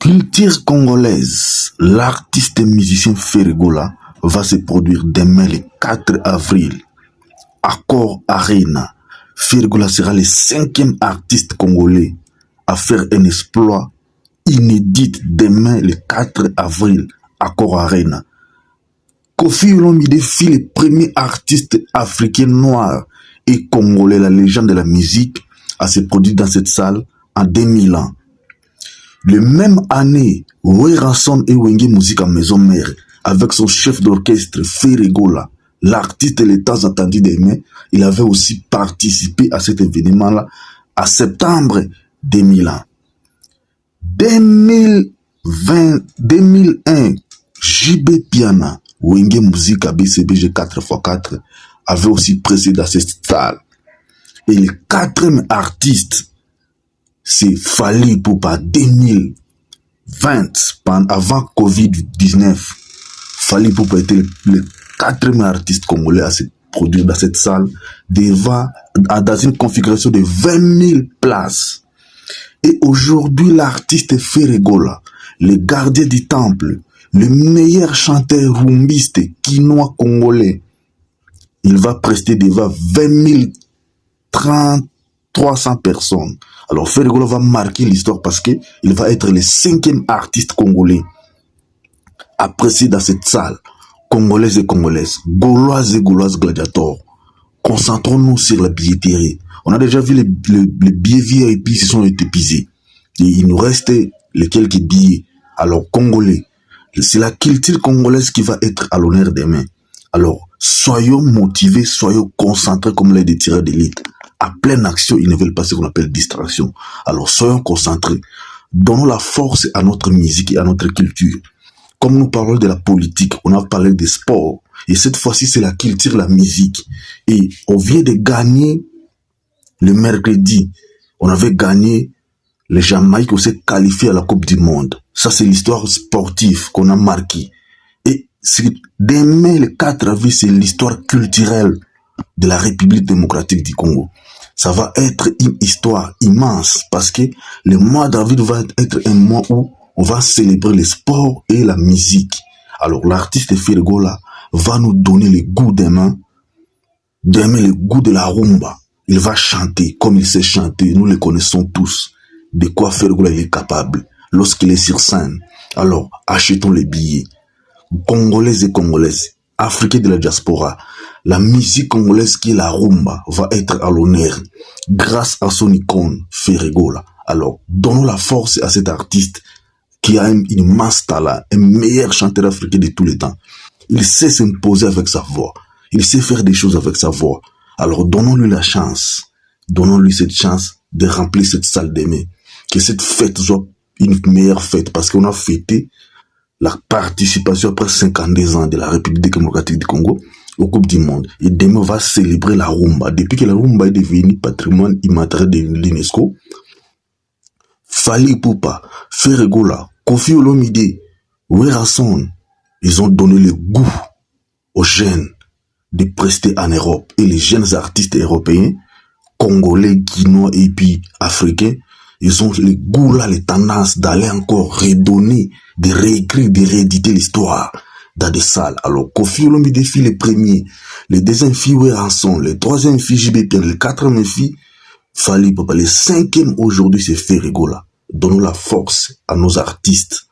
Culture congolaise, l'artiste et musicien Ferregola va se produire demain le 4 avril. Accor Arena. Ferregola sera le 5e artiste congolais à faire un exploit inédit demain le 4 avril. Accor Arena. Koffi Olomide fut le premier artiste africain noir et congolais, la légende de la musique, à se produire dans cette salle en 2000 ans. Le même année, Roy Ransom et Wenge Musique à Maison Mère, avec son chef d'orchestre Ferregola, l'artiste les temps attendus demain, il avait aussi participé à cet événement-là à septembre 2001. 2001, JB Piana, Wenge Musique à BCBG 4x4, avait aussi précédé à cette salle. Et le 4e artiste, c'est Fally Ipupa 2020, avant Covid-19. Fally Ipupa était le 4e artiste congolais à se produire dans cette salle dans une configuration de 20 000 places. Et aujourd'hui, l'artiste Ferregola, le gardien du temple, le meilleur chanteur rumbiste quinois congolais, il va prester devant 20 300 personnes. Alors Ferregola va marquer l'histoire parce qu'il va être le 5e artiste congolais apprécié dans cette salle. Congolaises et Congolaises, Gauloises et Gauloises gladiators, concentrons-nous sur la billetterie. On a déjà vu les billets VIP qui sont épuisés. Et il nous reste les quelques billets. Alors Congolais, c'est la culture congolaise qui va être à l'honneur demain. Alors soyons motivés, soyons concentrés comme les tireurs d'élite. À pleine action, ils ne veulent pas ce qu'on appelle distraction. Alors soyons concentrés. Donnons la force à notre musique et à notre culture. Comme nous parlons de la politique, on a parlé des sports. Et cette fois-ci, c'est la culture, la musique. Et on vient de gagner le mercredi. On avait gagné les Jamaïques qui s'est qualifié à la Coupe du Monde. Ça, c'est l'histoire sportive qu'on a marquée. Et demain, le 4 avril, c'est l'histoire culturelle de la République démocratique du Congo. Ça va être une histoire immense parce que le mois d'avril va être un mois où on va célébrer le sport et la musique. Alors l'artiste Ferregola va nous donner le goût demain le goût de la rumba. Il va chanter comme il sait chanter. Nous le connaissons tous. De quoi Ferregola il est capable lorsqu'il est sur scène. Alors achetons les billets. Congolais et Congolaises, Africains de la diaspora, la musique congolaise qui est la rumba va être à l'honneur grâce à son icône Ferregola. Alors donnons la force à cet artiste qui a une immense talent, un meilleur chanteur africain de tous les temps. Il sait s'imposer avec sa voix. Il sait faire des choses avec sa voix. Alors donnons-lui la chance. Donnons-lui cette chance de remplir cette salle demain. Que cette fête soit une meilleure fête parce qu'on a fêté la participation après 52 ans de la République démocratique du Congo aux Coupes du Monde. Et demain, on va célébrer la rumba. Depuis que la rumba est devenue patrimoine immatériel de l'UNESCO, Fally Ipupa, Ferregola, Koffi Olomide, Roy Ransom, ils ont donné le goût aux jeunes de prester en Europe. Et les jeunes artistes européens, congolais, guinois et puis africains, ils ont le goût là, les tendances d'aller encore redonner, de réécrire, de rééditer l'histoire dans des salles. Alors, Koffi Olomide fut le premier, le deuxième fut Roy Ransom, le troisième fut JB Piana, le quatrième fut Fally Ipupa, le 5e aujourd'hui c'est Ferregola. Donnons la force à nos artistes.